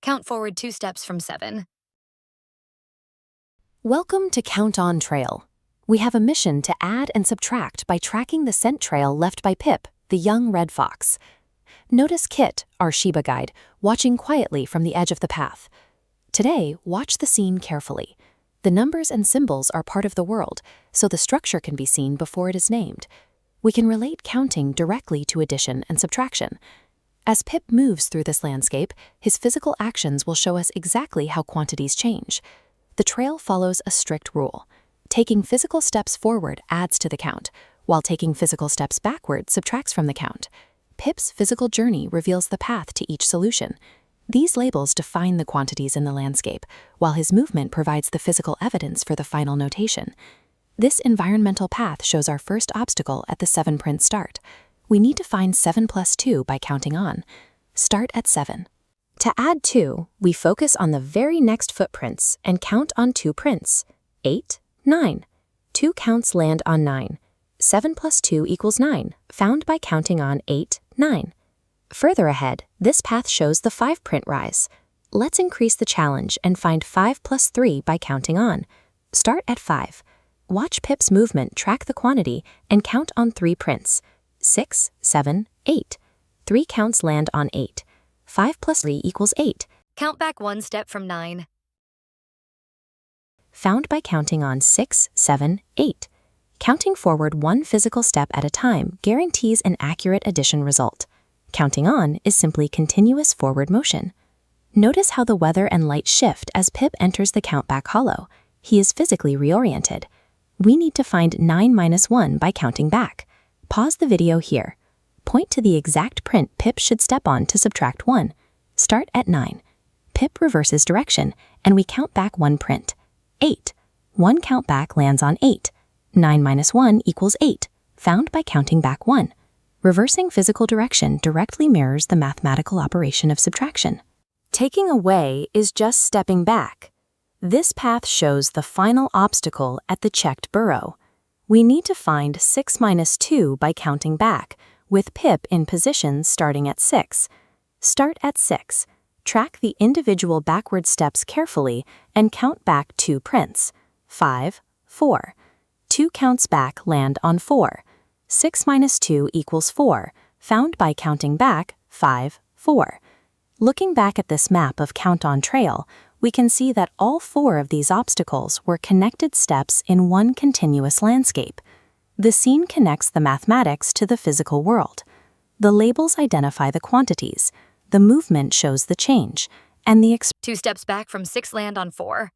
Count forward 2 steps from 7. Welcome to Count On Trail. We have a mission to add and subtract by tracking the scent trail left by Pip, the young red fox. Notice Kit, our Shiba guide, watching quietly from the edge of the path. Today, watch the scene carefully. The numbers and symbols are part of the world, so the structure can be seen before it is named. We can relate counting directly to addition and subtraction. As Pip moves through this landscape, his physical actions will show us exactly how quantities change. The trail follows a strict rule. Taking physical steps forward adds to the count, while taking physical steps backward subtracts from the count. Pip's physical journey reveals the path to each solution. These labels define the quantities in the landscape, while his movement provides the physical evidence for the final notation. This environmental path shows our first obstacle at the 7-print start. We need to find 7 plus 2 by counting on. Start at 7. To add 2, we focus on the very next footprints and count on 2 prints. 8, 9. 2 counts land on 9. 7 plus 2 equals 9, found by counting on 8, 9. Further ahead, this path shows the 5-print rise. Let's increase the challenge and find 5 plus 3 by counting on. Start at 5. Watch Pip's movement track the quantity and count on 3 prints. 6, 7, 8. 3 counts land on 8. 5 plus 3 equals 8. Count back 1 step from 9. Found by counting on 6, 7, 8. Counting forward 1 physical step at a time guarantees an accurate addition result. Counting on is simply continuous forward motion. Notice how the weather and light shift as Pip enters the countback hollow. He is physically reoriented. We need to find 9 minus 1 by counting back. Pause the video here. Point to the exact print Pip should step on to subtract 1. Start at 9. Pip reverses direction, and we count back 1 print. 8. 1 count back lands on 8. 9 minus 1 equals 8, found by counting back 1. Reversing physical direction directly mirrors the mathematical operation of subtraction. Taking away is just stepping back. This path shows the final obstacle at the checked burrow. We need to find 6 minus 2 by counting back, with Pip in position starting at 6. Start at 6. Track the individual backward steps carefully and count back 2 prints. 5, 4. 2 counts back land on 4. 6 minus 2 equals 4, found by counting back 5, 4. Looking back at this map of Count On Trail, we can see that all 4 of these obstacles were connected steps in one continuous landscape. The scene connects the mathematics to the physical world. The labels identify the quantities, the movement shows the change, and the 2 steps back from 6 land on 4.